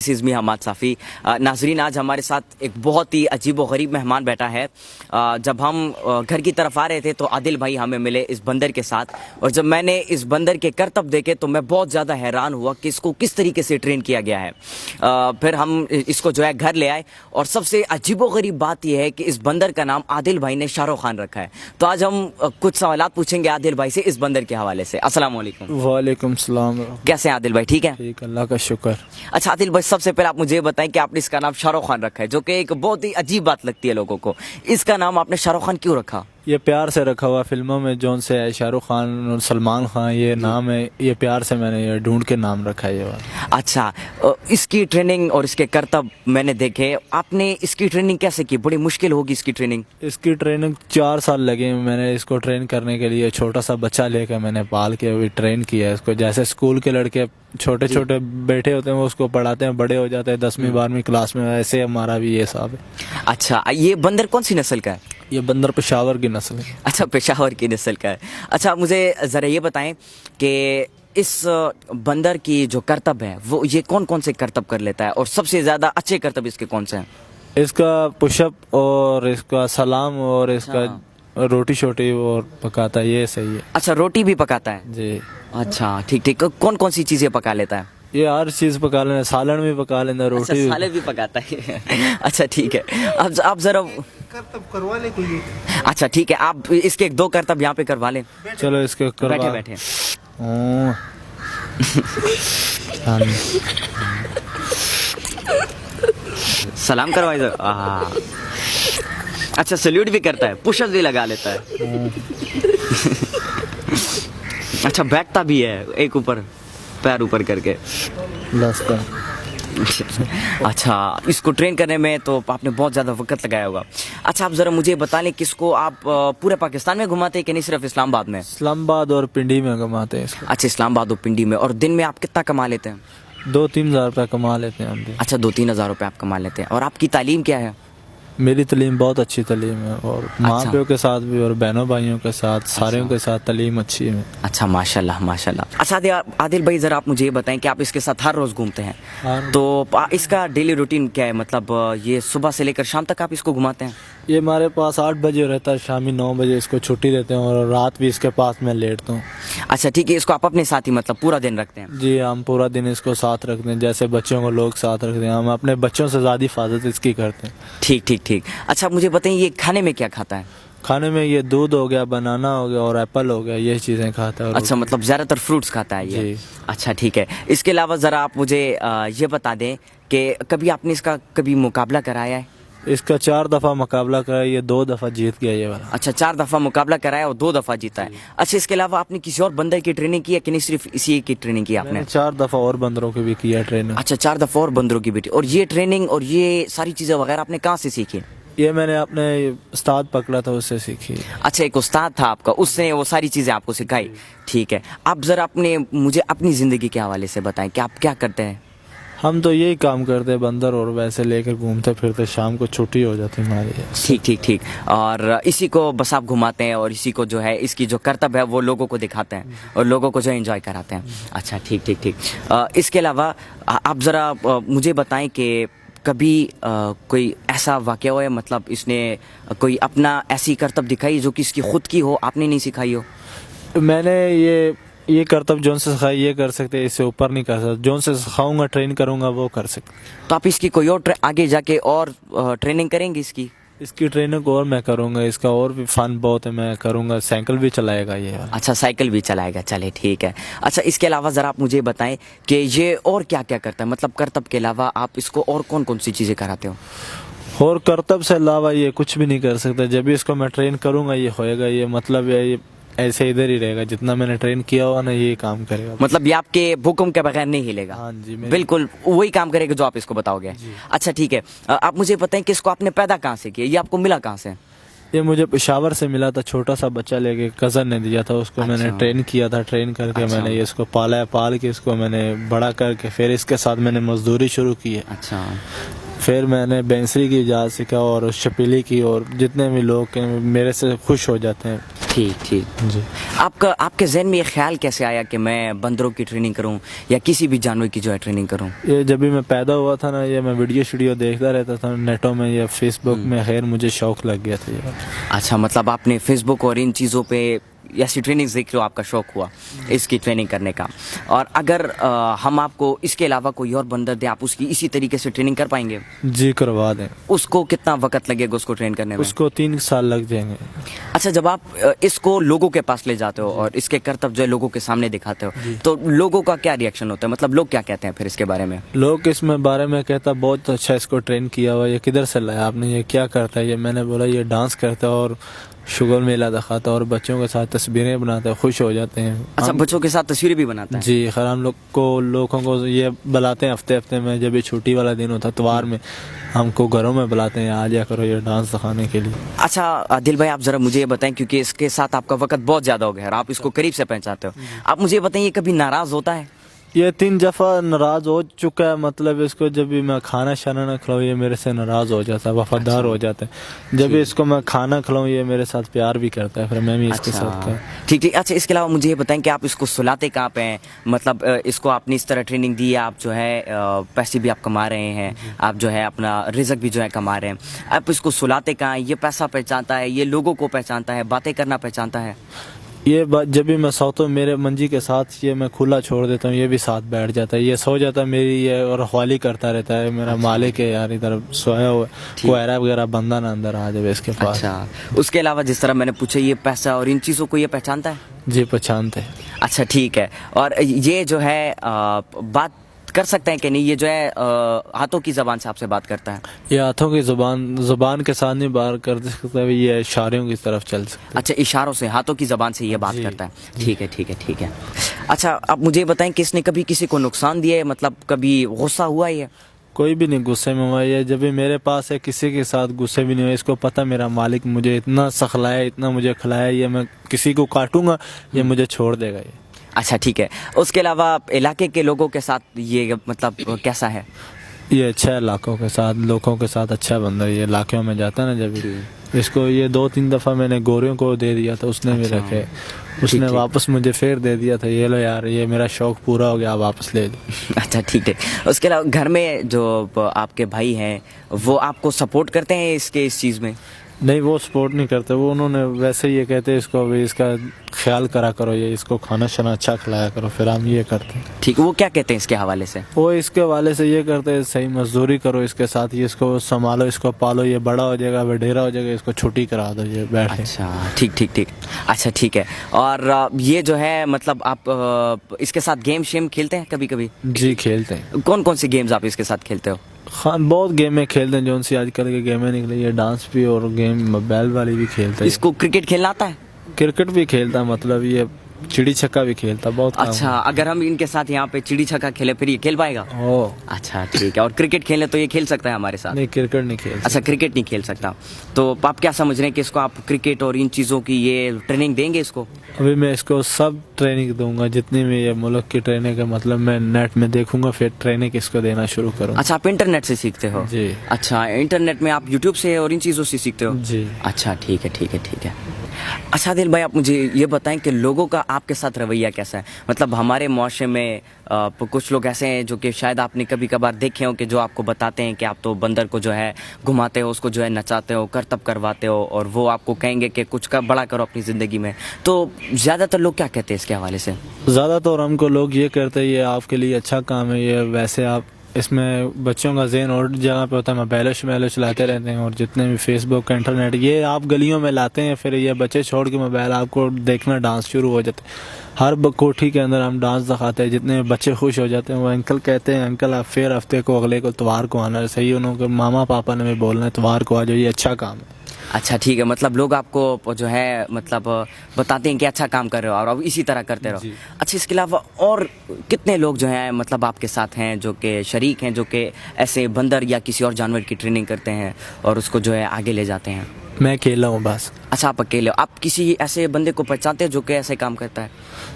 This is me Hamad Safi. नाजरीन, आज हमारे साथ एक बहुत ही अजीब व गरीब मेहमान बैठा है। जब हम घर की तरफ आ रहे थे तो आदिल भाई हमें मिले इस बंदर के साथ, और जब मैंने इस बंदर के करतब देखे तो मैं बहुत ज़्यादा हैरान हुआ कि इसको किस तरीके से ट्रेन किया गया है। फिर हम इसको जो है घर ले आए, और सबसे अजीब व गरीब बात यह है कि इस बंदर का नाम आदिल भाई ने शाहरुख खान रखा है। तो आज हम कुछ सवालात पूछेंगे आदिल भाई से इस बंदर के हवाले से। अस्सलाम वालेकुम। वालेकुम सलाम। कैसे हैं आदिल भाई? ठीक है, ठीक, अल्लाह का शुक्र। अच्छा आदिल भाई, सबसे पहले आप मुझे ये बताएं कि आपने इसका नाम शाहरुख खान रखा है, जो कि एक बहुत ही अजीब बात लगती है लोगों को। इसका नाम आपने शाहरुख खान क्यों रखा? ये प्यार से रखा हुआ, फिल्मों में जौन से है शाहरुख खान और सलमान खान ये नाम है, ये प्यार से मैंने ये ढूंढ के नाम रखा है ये वाला। अच्छा, इसकी ट्रेनिंग और इसके करतब मैंने देखे। आपने इसकी ट्रेनिंग कैसे की? बड़ी मुश्किल होगी इसकी ट्रेनिंग। इसकी ट्रेनिंग 4 साल लगे मैंने इसको ट्रेन करने के लिए। छोटा सा बच्चा लेकर मैंने पाल के अभी ट्रेन किया है इसको। जैसे स्कूल के लड़के छोटे छोटे बैठे होते हैं वो उसको पढ़ाते हैं, बड़े हो जाते हैं 10वीं 12वीं क्लास में, ऐसे हमारा भी ये हिसाब है। अच्छा, ये बंदर कौन सी नस्ल का है? ये बंदर पेशावर की नस्ल है। अच्छा, पेशावर की नस्ल का है। अच्छा, मुझे ज़रा ये बताएं कि इस बंदर की जो करतब है वो ये कौन कौन से करतब कर लेता है, और सबसे ज़्यादा अच्छे करतब इसके कौन से हैं? इसका पुशअप और इसका सलाम और इसका रोटी शोटी और पकाता है, ये सही है। अच्छा, रोटी भी पकाता है जी। अच्छा, ठीक ठीक। कौन कौन सी चीज़ें पका लेता है? ये हर चीज़ पका लेना, सालन भी पका लेना, रोटी अच्छा, साले भी पकाता है। अच्छा ठीक है, अब आप ज़रा करतब करवा ले कोई। अच्छा ठीक है, आप इसके एक दो करतब यहाँ पे करवा लें। चलो इसके करवा। बैठे बैठे। सलाम करवाइए सर। अच्छा, सल्यूट भी करता है, पुशअप भी लगा लेता है। अच्छा, बैठता भी है एक ऊपर पैर ऊपर करके। अच्छा, इसको ट्रेन करने में तो आपने बहुत ज़्यादा वक्त लगाया होगा। अच्छा, आप ज़रा मुझे बता लें कि इसको आप पूरे पाकिस्तान में घुमाते हैं कि नहीं सिर्फ इस्लामाबाद में? इस्लामाबाद और पिंडी में घुमाते हैं इसको। अच्छा, इस्लामाबाद और पिंडी में। और दिन में आप कितना कमा लेते हैं? 2-3 हज़ार रुपये कमा लेते हैं हम भी। अच्छा, 2-3 हज़ार रुपये आप कमा लेते हैं। और आपकी तालीम क्या है? मेरी तालीम बहुत अच्छी तालीम है, और माँ अच्छा। प्यो के साथ भी और बहनों भाइयों के साथ सारे के साथ तालीम अच्छी है। अच्छा, माशाल्लाह माशाल्लाह। अच्छा आदिल भाई, ज़रा आप मुझे ये बताएं कि आप इसके साथ हर रोज़ घूमते हैं, तो इसका डेली रूटीन क्या है? मतलब ये सुबह से लेकर शाम तक आप इसको घुमाते हैं? ये हमारे पास 8 बजे रहता है, शामी 9 बजे इसको छुट्टी देते हैं, और रात भी इसके पास मैं लेटता हूँ। अच्छा ठीक है, इसको आप अपने साथ ही मतलब पूरा दिन रखते हैं? जी, हम पूरा दिन इसको साथ रखते हैं, जैसे बच्चों को लोग साथ रखते हैं, हम अपने बच्चों से ज़्यादा हिफाजत इसकी करते हैं। ठीक ठीक ठीक। अच्छा, मुझे बताइए ये खाने में क्या खाता है? खाने में ये दूध हो गया, बनाना हो गया और एप्पल हो गया, ये चीज़ें खाता है। अच्छा, मतलब ज़्यादातर फ्रूट्स खाता है ये? जी। अच्छा ठीक है। इसके अलावा ज़रा आप मुझे ये बता दें कि कभी आपने इसका कभी मुकाबला कराया है? इसका 4 दफ़ा मुकाबला करा, ये 2 दफ़ा जीत गया ये वाला। अच्छा, 4 दफ़ा मुकाबला कराया और 2 दफ़ा जीता है। अच्छा, इसके अलावा आपने किसी और बंदर की ट्रेनिंग की है कि नहीं सिर्फ इसी की ट्रेनिंग की आपने? 4 दफ़ा और बंदरों की भी किया ट्रेनिंग। अच्छा, 4 दफ़ा और बंदरों की भी। और ये ट्रेनिंग और ये सारी चीज़ें वगैरह आपने कहाँ से सीखी? ये मैंने अपने उस्ताद पकड़ा था, उससे सीखी। अच्छा, एक उस्ताद था आपका, उसने वो सारी चीज़ें आपको सिखाई। ठीक है, आप ज़रा मुझे अपनी ज़िंदगी के हवाले से बताएं कि आप क्या करते हैं? हम तो यही काम करते हैं, बंदर और वैसे लेकर घूमते फिरते, शाम को छुट्टी हो जाती हमारी। ठीक ठीक ठीक। और इसी को बस आप घुमाते हैं, और इसी को जो है इसकी जो करतब है वो लोगों को दिखाते हैं और लोगों को जो एंजॉय कराते हैं। अच्छा ठीक ठीक ठीक। इसके अलावा आप ज़रा मुझे बताएं कि कभी कोई ऐसा वाक़या हुआ है, मतलब इसने कोई अपना ऐसी करतब दिखाई जो कि इसकी खुद की हो, आपने नहीं सिखाई हो? मैंने ये करतब जोन से सिखाई ये कर सकते, इससे ऊपर नहीं कर सकता। जोन से सिखाऊंगा, ट्रेन करूंगा, वो कर सकते। तो आप इसकी कोई और आगे जाके और ट्रेनिंग करेंगे इसकी? इसकी ट्रेनिंग और मैं करूंगा, इसका और भी फन बहुत है, मैं करूंगा। साइकिल भी चलाएगा ये। अच्छा, साइकिल भी चलाएगा, चले ठीक है। अच्छा, इसके अलावा ज़रा आप मुझे बताएं कि ये और क्या क्या करता है, मतलब करतब के अलावा आप इसको और कौन कौन सी चीज़ें कराते हो? और करतब से अलावा ये कुछ भी नहीं कर सकता। जब भी इसको मैं ट्रेन करूंगा ये होएगा, ये मतलब ये ऐसे इधर ही रहेगा, जितना मैंने ट्रेन किया हुआ ना ये काम करेगा। मतलब ये आपके हुक्म के बगैर नहीं हिलेगा? हाँ जी, बिल्कुल वही काम करेगा जो आप इसको बताओगे। अच्छा ठीक है, आप मुझे बताएं कि इसको आपने पैदा कहाँ से किया, ये आपको मिला कहाँ से? ये मुझे पेशावर से मिला था, छोटा सा बच्चा लेके कज़न ने दिया था उसको। अच्छा। मैंने ट्रेन किया था, ट्रेन करके मैंने ये इसको पाला है, पाल के इसको मैंने बड़ा करके फिर इसके साथ मैंने मजदूरी शुरू की है। अच्छा, फिर मैंने बेंसरी की इजाज़त सीखा और शपीली की, और जितने भी लोग मेरे से खुश हो जाते हैं। ठीक ठीक। जी। आपके जहन में ये ख्याल कैसे आया कि मैं बंदरों की ट्रेनिंग करूं या किसी भी जानवर की जो है ट्रेनिंग करूं? ये जब भी मैं पैदा हुआ था ना, ये मैं वीडियो देखता रहता था नेटों में या फेसबुक में, खैर मुझे शौक लग गया था ये। अच्छा, मतलब आपने फेसबुक और इन चीज़ों पे ऐसी ट्रेनिंग देख लो, आपका शौक हुआ इसकी ट्रेनिंग करने का। और अगर हम आपको इसके अलावा कोई और बंदर दे, आप उसकी इसी तरीके से ट्रेनिंग कर पाएंगे? जी करवा दें। उसको कितना वक्त लगेगा उसको ट्रेन करने में? उसको 3 साल लग जाएंगे। अच्छा, जब आप इसको लोगों के पास ले जाते हो और इसके करतब जो है लोगों के सामने दिखाते हो, तो लोगों का क्या रिएक्शन होता है? मतलब लोग क्या कहते हैं फिर इसके बारे में? लोग इसमें बारे में कहता बहुत अच्छा इसको ट्रेन किया हुआ, ये किधर से लाया आपने, ये क्या करता है? ये मैंने बोला ये डांस करता है और शुगर मेला दिखाता है और बच्चों के साथ तस्वीरें बनाता है, खुश हो जाते हैं। अच्छा, बच्चों के साथ तस्वीरें भी बनाता है? जी, खैर हम लोगों को ये बुलाते हैं हफ्ते में, जब ये छुट्टी वाला दिन होता है इतवार में, हमको घरों में बुलाते हैं, आ जा करो ये डांस दिखाने के लिए। अच्छा दिल भाई, आप जरा मुझे ये बताएं, क्योंकि इसके साथ आपका वक्त बहुत ज्यादा हो गया है और आप इसको करीब से पहचानते हो, आप मुझे बताएं ये कभी नाराज होता है? ये 3 दफा नाराज हो चुका है। मतलब इसको जब भी मैं खाना शाना ना खिलाऊं ये मेरे से नाराज हो जाता है, वफादार हो जाता है। जब भी इसको मैं खाना खिलाऊं ये मेरे साथ प्यार भी करता है, फिर मैं भी इसके साथ का। ठीक ठीक। अच्छा, इसके अलावा मुझे ये बताएं कि आप इसको सुलाते कहाँ पे हैं? मतलब इसको आपने इस तरह ट्रेनिंग दी है, आप जो है पैसे भी आप कमा रहे हैं, आप जो है अपना रिज़्क भी जो है कमा रहे हैं, आप इसको सुलाते कहाँ हैं? ये पैसा पहचानता है, ये लोगों को पहचानता है, बातें करना पहचानता है? ये जब भी मैं सोता हूँ मेरे मंजी के साथ ये मैं खुला छोड़ देता हूँ, ये भी साथ बैठ जाता है, ये सो जाता है मेरी ये और ख्वाली करता रहता है। मेरा मालिक है यार, इधर सोया हुआ, कोई ऐरा वगैरह बंदा ना अंदर आ जाए इसके पास। अच्छा, उसके अलावा जिस तरह मैंने पूछा, ये पैसा और इन चीज़ों को ये पहचानता है? जी पहचानते हैं। अच्छा ठीक है। और ये जो है बात कर सकते हैं कि नहीं, ये जो है हाथों की ज़बान से आपसे बात करता है? ये हाथों की जुबान के साथ नहीं बात कर सकता, ये इशारों की तरफ चल सकता है। अच्छा, इशारों से, हाथों की ज़बान से ये बात करता है। ठीक है ठीक है ठीक है। अच्छा, आप मुझे बताएं कि इसने कभी किसी को नुकसान दिया है? मतलब कभी गुस्सा हुआ है? कोई भी नहीं गुस्से में हुआ है। जब भी मेरे पास है किसी के साथ गुस्से भी नहीं हुआ। इसको पता मेरा मालिक मुझे इतना सखलाया, इतना मुझे खिलाया, ये मैं किसी को काटूंगा ये मुझे छोड़ देगा ये। अच्छा ठीक है। उसके अलावा इलाके के लोगों के साथ ये मतलब कैसा है? ये अच्छा है, लोगों के साथ अच्छा बंदा। ये इलाकों में जाता है ना, जब इसको ये 2-3 दफ़ा मैंने गोरियों को दे दिया था, उसने भी रखे, उसने वापस मुझे फिर दे दिया था, ये लो यार ये मेरा शौक पूरा हो गया, वापस ले लो। अच्छा ठीक है। उसके अलावा घर में जो आपके भाई हैं वो आपको सपोर्ट करते हैं इस चीज़ में? नहीं, वो सपोर्ट नहीं करते, वो उन्होंने वैसे ये कहते हैं इसको भी इसका ख्याल करा करो, ये इसको खाना शाना अच्छा खिलाया करो, फिर हम ये करते हैं। ठीक, वो क्या कहते हैं इसके हवाले से? वो इसके हवाले से ये करते हैं सही मजदूरी करो इसके साथ, ये इसको संभालो, इसको पालो, ये बड़ा हो जाएगा, वडेरा हो जाएगा, इसको छुट्टी करा दो, ये बैठे। अच्छा ठीक ठीक ठीक। अच्छा ठीक है। और ये जो है मतलब आप इसके साथ गेम शेम खेलते हैं कभी कभी? जी खेलते हैं। कौन कौन सी गेम्स आप इसके साथ खेलते हो? खान बहुत गेमें खेलते हैं, जो सी आजकल के गेमें निकली है, डांस भी और गेम मोबाइल वाली भी खेलते हैं। इसको क्रिकेट खेलना आता है? क्रिकेट भी खेलता, मतलब ये चिड़ी छक्का भी खेलता, बहुत काम अच्छा, अगर हम इनके साथ यहाँ पे चिड़ी छक्का खेले फिर ये खेल पाएगा? ओ अच्छा ठीक है। और क्रिकेट खेले तो ये खेल सकता है हमारे साथ? नहीं, क्रिकेट नहीं खेलता। अच्छा, क्रिकेट नहीं खेल सकता। तो आप क्या समझ रहे हैं कि इसको आप क्रिकेट और इन चीज़ों की ये ट्रेनिंग देंगे इसको? अभी मैं इसको सब ट्रेनिंग दूंगा, जितनी भी ये मुल्क की ट्रेनिंग है, मतलब मैं नेट में देखूंगा फिर ट्रेनिंग इसको देना शुरू करूँगा। अच्छा, आप इंटरनेट से सीखते हो? जी। अच्छा, इंटरनेट में आप यूट्यूब से और इन चीज़ों से सीखते हो? जी। अच्छा ठीक है ठीक है ठीक है। अच्छा दिल भाई, आप मुझे ये बताएं कि लोगों का आपके साथ रवैया कैसा है? मतलब हमारे मुआशरे में कुछ लोग ऐसे हैं जो कि शायद आपने कभी कभार देखे हो कि जो आपको बताते हैं कि आप तो बंदर को जो है घुमाते हो, उसको जो है नचाते हो, करतब करवाते हो, और वो आपको कहेंगे कि कुछ का बड़ा करो अपनी ज़िंदगी में। तो ज़्यादातर लोग क्या कहते हैं इसके हवाले से? ज़्यादातर हमको लोग ये कहते हैं ये आपके लिए अच्छा काम है, ये वैसे आप इसमें बच्चों का ज़हन और जगह पे होता है, मोबाइल चलाते रहते हैं, और जितने भी फेसबुक इंटरनेट ये आप गलियों में लाते हैं, फिर ये बच्चे छोड़ के मोबाइल आपको देखना डांस शुरू हो जाते हैं। हर कोठी के अंदर हम डांस दिखाते हैं, जितने बच्चे खुश हो जाते हैं वो अंकल कहते हैं अंकल आप फिर हफ्ते को अगले को इतवार को आना है। सही, उन्होंने मामा पापा ने भी बोलना है इतवार को आ जाओ, ये अच्छा काम है। अच्छा ठीक है। मतलब लोग आपको जो है मतलब बताते हैं कि अच्छा काम कर रहे हो और अब इसी तरह करते रहो। अच्छा, इसके अलावा और कितने लोग जो हैं मतलब आपके साथ हैं जो कि शरीक हैं, जो कि ऐसे बंदर या किसी और जानवर की ट्रेनिंग करते हैं और उसको जो है आगे ले जाते हैं? मैं अकेला हूँ बस। अच्छा, आप अकेले हो। आप किसी ऐसे बंदे को पहचानते हैं जो कि ऐसे काम करता है?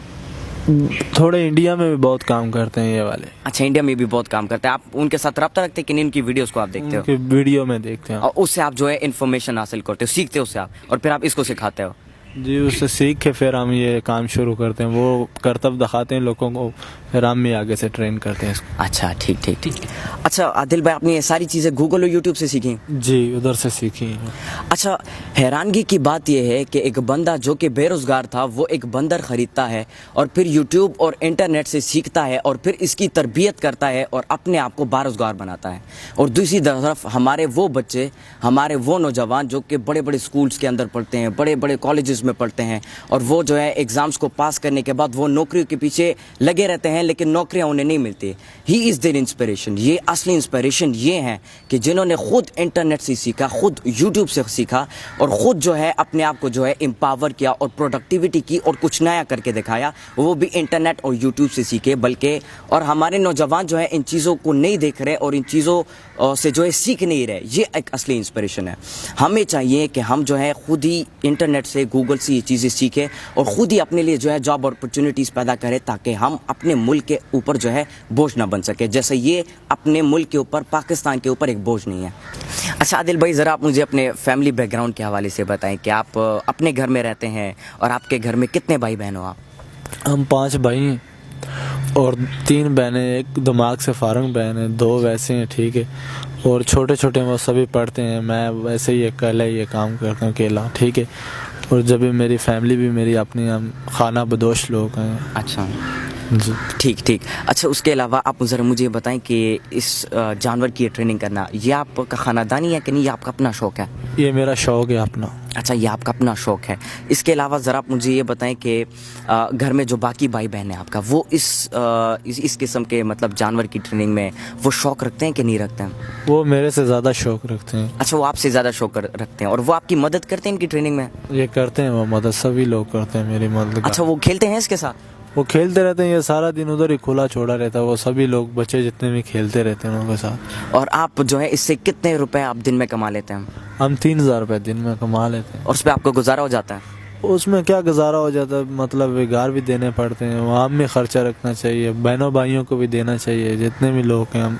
थोड़े इंडिया में भी बहुत काम करते हैं ये वाले। अच्छा, इंडिया में भी बहुत काम करते हैं। आप उनके साथ रब्ता रखते हैं कि नहीं? उनकी वीडियोस को आप देखते हो? वीडियो में देखते हैं और उससे आप जो है इन्फॉर्मेशन हासिल करते हो, सीखते हो उससे आप, और फिर आप इसको सिखाते हो? جی اس سے سیکھ کے پھر ہم یہ کام شروع کرتے ہیں. وہ کرتب دکھاتے ہیں لوگوں کو, پھر ہم بھی آگے سے ٹرین کرتے ہیں اس کو. اچھا ٹھیک ٹھیک ٹھیک. اچھا عادل بھائی, آپ نے یہ ساری چیزیں گوگل اور یوٹیوب سے سیکھی؟ جی ادھر سے سیکھی ہیں. اچھا, حیرانگی کی بات یہ ہے کہ ایک بندہ جو کہ بے روزگار تھا وہ ایک بندر خریدتا ہے اور پھر یوٹیوب اور انٹرنیٹ سے سیکھتا ہے اور پھر اس کی تربیت کرتا ہے اور اپنے آپ کو باروزگار بناتا ہے. اور دوسری طرف ہمارے وہ بچے, ہمارے وہ نوجوان جو کہ بڑے بڑے اسکولز کے اندر پڑھتے ہیں, بڑے بڑے کالجز میں پڑھتے ہیں, اور وہ جو ہے ایگزامس کو پاس کرنے کے بعد وہ نوکریوں کے پیچھے لگے رہتے ہیں لیکن نوکریاں انہیں نہیں ملتی. ہی از دیر انسپریشن. یہ اصلی انسپریشن یہ ہیں کہ جنہوں نے خود انٹرنیٹ سے سیکھا, خود یوٹیوب سے سیکھا اور خود جو ہے اپنے آپ کو جو ہے امپاور کیا اور پروڈکٹیوٹی کی اور کچھ نیا کر کے دکھایا, وہ بھی انٹرنیٹ اور یوٹیوب سے سیکھے. بلکہ اور ہمارے نوجوان جو ہے ان چیزوں کو نہیں دیکھ رہے اور ان چیزوں سے جو ہے سیکھ نہیں رہے. یہ ایک اصلی انسپریشن ہے. ہمیں چاہیے کہ ہم جو ہے خود ہی انٹرنیٹ سے, گوگل سے یہ چیزیں سیکھیں اور خود ہی اپنے لیے جو ہے جاب اپرچونیٹیز پیدا کریں تاکہ ہم اپنے ملک کے اوپر جو ہے بوجھ نہ بن سکے, جیسے یہ اپنے ملک کے اوپر, پاکستان کے اوپر ایک بوجھ نہیں ہے. اچھا عادل بھائی, ذرا آپ مجھے اپنے فیملی بیک گراؤنڈ کے حوالے سے بتائیں کہ آپ اپنے گھر میں رہتے ہیں اور آپ کے گھر میں کتنے بھائی بہن ہو آپ؟ ہم 5 بھائی ہیں اور 3 بہنیں, ایک دماغ سے فارغ بہن ہے, 2 ویسے ہیں ٹھیک ہے, اور چھوٹے چھوٹے وہ سبھی پڑھتے ہیں. میں ویسے ہی اکیلا یہ کام کرتا ہوں اکیلا ٹھیک ہے. اور جب میری فیملی بھی میری اپنی, ہم خانہ بدوش لوگ ہیں. اچھا جی ٹھیک ٹھیک. اچھا اس کے علاوہ آپ ذرا مجھے بتائیں کہ اس جانور کی ٹریننگ کرنا یہ آپ کا خاندانی ہے کہ نہیں, یہ آپ کا اپنا شوق ہے؟ یہ میرا شوق ہے اپنا. اچھا یہ آپ کا اپنا شوق ہے. اس کے علاوہ ذرا آپ مجھے یہ بتائیں کہ گھر میں جو باقی بھائی بہن ہیں آپ کا, وہ اس قسم کے مطلب جانور کی ٹریننگ میں وہ شوق رکھتے ہیں کہ نہیں رکھتے ہیں؟ وہ میرے سے زیادہ شوق رکھتے ہیں. اچھا وہ آپ سے زیادہ شوق رکھتے ہیں اور وہ آپ کی مدد کرتے ہیں ان کی ٹریننگ میں؟ یہ کرتے ہیں وہ مدد, سبھی لوگ کرتے ہیں میری مدد. اچھا وہ کھیلتے ہیں اس کے ساتھ؟ وہ کھیلتے رہتے ہیں, یہ سارا دن ادھر ہی کھلا چھوڑا رہتا ہے. وہ سبھی لوگ بچے جتنے بھی کھیلتے رہتے ہیں ان کے ساتھ. اور آپ جو ہے اس سے کتنے روپے آپ دن میں کما لیتے ہیں؟ ہم 3000 روپے دن میں کما لیتے ہیں. اور اس پہ آپ کو گزارا ہو جاتا ہے؟ اس میں کیا گزارا ہو جاتا ہے, مطلب گار بھی دینے پڑتے ہیں, وہاں میں خرچہ رکھنا چاہیے, بہنوں بھائیوں کو بھی دینا چاہیے, جتنے بھی لوگ ہیں ہم.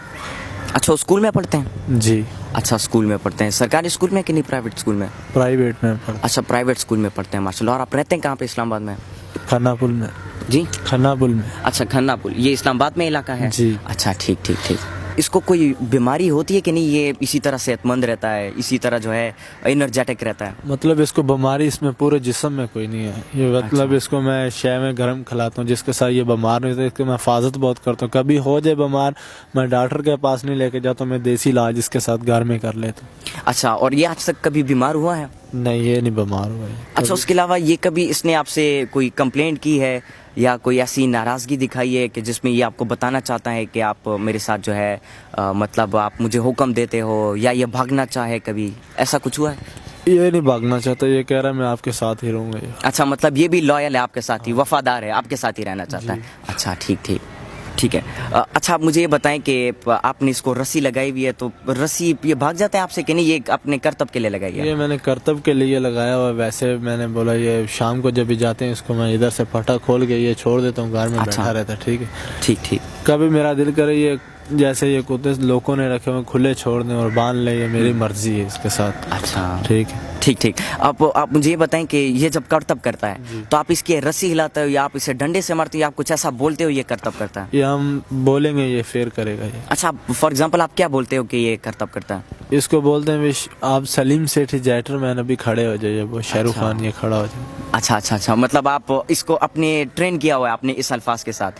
اچھا اسکول میں پڑھتے ہیں؟ جی. اچھا اسکول میں پڑھتے ہیں. سرکاری اسکول میں کہ نہیں پرائیویٹ اسکول میں؟ پرائیویٹ میں پڑھتے اچھا پرائیویٹ اسکول میں پڑھتے ہیں, ماشاء اللہ. اور آپ رہتے ہیں کہاں پہ اسلام آباد میں؟ ہیں. کھنا پل میں. جی کھنا پل میں. اچھا کھنا پل, یہ اسلام آباد میں علاقہ ہے؟ جی. اچھا ٹھیک ٹھیک ٹھیک. اس کو کوئی بیماری ہوتی ہے کہ نہیں, یہ اسی طرح صحت مند رہتا ہے, اسی طرح جو ہے انرجیٹک رہتا ہے؟ مطلب اس کو بیماری اس میں پورے جسم میں کوئی نہیں ہے. یہ مطلب اس کو میں شے میں گرم کھلاتا ہوں, جس کے ساتھ یہ بیمار نہیں ہوتا, اس کی میں حفاظت بہت کرتا ہوں. کبھی ہو جائے بیمار, میں ڈاکٹر کے پاس نہیں لے کے جاتا ہوں, میں دیسی علاج اس کے ساتھ گھر میں کر لیتا ہوں. اچھا اور یہ آج تک کبھی بیمار ہوا ہے؟ نہیں یہ نہیں بیمار ہوا ہے. اچھا اس کے علاوہ یہ کبھی اس نے آپ سے کوئی کمپلینٹ کی ہے یا کوئی ایسی ناراضگی دکھائی ہے کہ جس میں یہ آپ کو بتانا چاہتا ہے کہ آپ میرے ساتھ جو ہے مطلب آپ مجھے حکم دیتے ہو, یا یہ بھاگنا چاہے, کبھی ایسا کچھ ہوا ہے؟ یہ نہیں بھاگنا چاہتا, یہ کہہ رہا ہے میں آپ کے ساتھ ہی رہوں گا. اچھا مطلب یہ بھی لائل ہے آپ کے ساتھ ہی, وفادار ہے, آپ کے ساتھ ہی رہنا چاہتا ہے. اچھا ٹھیک ٹھیک ٹھیک ہے. اچھا آپ مجھے یہ بتائیں کہ آپ نے اس کو رسی لگائی ہوئی ہے, تو رسی یہ بھاگ جاتا ہے آپ سے کہ نہیں, یہ اپنے کرتب کے لیے لگائی ہے؟ یہ میں نے کرتب کے لیے لگایا ہوا. ویسے میں نے بولا یہ شام کو جب بھی جاتے ہیں اس کو میں ادھر سے پٹا کھول کے یہ چھوڑ دیتا ہوں, گھر میں بیٹھا رہتا ہے. ٹھیک ہے ٹھیک ٹھیک. کبھی میرا دل کرے یہ جیسے یہ کتے لوگوں نے رکھے ہوئے کھلے چھوڑ دیں اور باندھ لیں, یہ میری مرضی ہے اس کے ساتھ. اچھا ٹھیک ہے. ٹھیک ٹھیک. آپ مجھے یہ بتائیں کہ یہ جب کرتب کرتا ہے تو آپ اس کی رسی ہلاتے ہو یا آپ اسے ڈنڈے سے مارتے ہو یا آپ کچھ ایسا بولتے ہو یہ کرتب کرتا ہے؟ یہ ہم بولیں گے یہ فیر کرے گا. یہ اچھا فار ایگزامپل آپ کیا بولتے ہو کہ یہ کرتب کرتا ہے؟ اس کو بولتے ہیں آپ سلیم سیٹھی جیٹر مین ابھی کھڑے ہو جائیے, وہ شاہ رخ خان یہ کھڑا ہو جائے. اچھا اچھا اچھا, مطلب آپ اس کو اپنے ٹرین کیا ہوا ہے آپ نے اس الفاظ کے ساتھ؟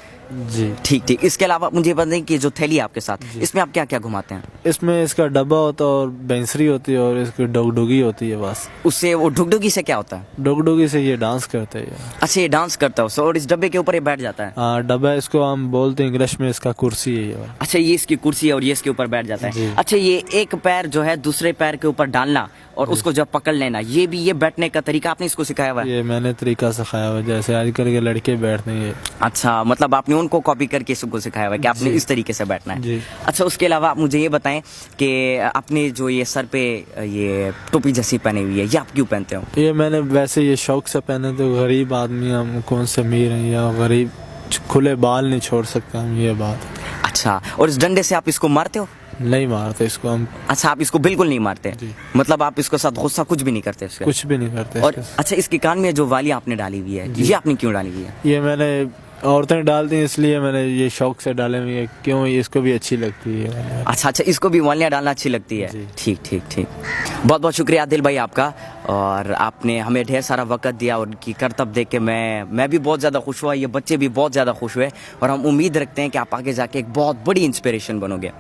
جی ٹھیک ٹھیک. اس کے علاوہ مجھے بتائیں کہ جو تھیلی ہے آپ کے ساتھ, اس میں آپ کیا کیا گھماتے ہیں؟ اس میں اس کا ڈبہ ہوتا ہے اور بینسری ہوتی ہے اور اس کی ڈگڈگی ہوتی ہے. بس اس سے وہ ڈگڈگی سے کیا ہوتا ہے؟ ڈگڈگی سے یہ ڈانس کرتے ہیں. اچھا یہ ڈانس کرتا ہے اور اس ڈبے کے اوپر یہ بیٹھ جاتا ہے؟ ہاں ڈبہ اس کو ہم بولتے ہیں انگلش میں, اس کا کرسی ہے یہ. اچھا یہ اس کی کرسی ہے اور یہ اس کے اوپر بیٹھ جاتا ہے. اچھا یہ ایک پیر جو ہے دوسرے پیر کے اوپر ڈالنا اور اس کو جب پکڑ لینا, یہ بھی یہ بیٹھنے کا طریقہ آپ نے اس کو سکھایا ہوا ہے؟ یہ میں نے طریقہ سکھایا ہوا ہے جیسے آج کل کے لڑکے بیٹھتے ہیں. اچھا مطلب آپ نے ان کو کاپی کر کے اس کو سکھایا ہوا ہے کہ آپ نے اس طریقے سے بیٹھنا ہے. اچھا اس کے علاوہ آپ مجھے یہ بتائیں کہ آپ نے جو یہ سر پہ یہ ٹوپی جیسی پہنی ہوئی ہے, یہ آپ کیوں پہنتے ہو؟ یہ میں نے ویسے یہ شوق سے پہنے تھے. غریب آدمی ہم کون سے امیر ہیں, یا غریب کھلے بال نہیں چھوڑ سکتے ہم, یہ بات. اچھا اور اس ڈنڈے سے آپ اس کو مارتے ہو؟ नहीं मारते इसको हम, अच्छा, आप इसको बिल्कुल नहीं मारते, जी। मतलब आप इसके साथ गुस्सा कुछ भी नहीं करते इसके? कुछ भी नहीं करते और इसके साथ। अच्छा, इसके कान में जो वाली आपने डाली हुई है, ये आपने क्यों डाली हुई है? ये मैंने औरतें डालती हैं इसलिए मैंने ये शौक से डाले हुए हैं, क्यों इसको भी अच्छी लगती है। अच्छा अच्छा, इसको भी वालियाँ डालना अच्छी लगती है। जी। ठीक ठीक ठीक, बहुत बहुत शुक्रिया आदिल भाई आपका, और आपने हमें ढेर सारा वक्त दिया, और उनकी करतब देख के मैं भी बहुत ज़्यादा खुश हुआ, ये बच्चे भी बहुत ज़्यादा खुश हुए, और हम उम्मीद रखते हैं कि आप आगे जाके एक बहुत बड़ी इंस्पिरेशन बनोगे।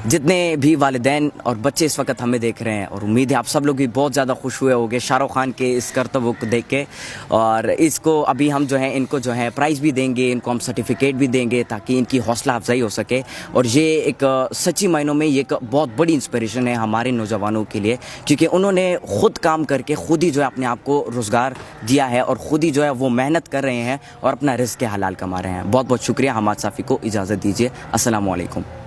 जितने भी वालिदैन और बच्चे इस वक्त हमें देख रहे हैं, और उम्मीद है आप सब लोग भी बहुत ज़्यादा खुश हुए होंगे शाहरुख खान के इस करतब को देख के, और इसको अभी हम जो है इनको जो है प्राइज़ भी देंगे, इनको हम सर्टिफिकेट भी देंगे ताकि इनकी हौसला अफजाई हो सके, और ये एक सच्ची मायनों में ये एक बहुत बड़ी इंस्पिरेशन है हमारे नौजवानों के लिए, क्योंकि उन्होंने खुद काम करके खुद ही जो है अपने आप को रोज़गार दिया है, और खुद ही जो है वो मेहनत कर रहे हैं और अपना रिज़्क़ हलाल कमा रहे हैं। बहुत बहुत शुक्रिया। हमाद साफ़ी को इजाज़त दीजिए। अस्सलाम वालेकुम।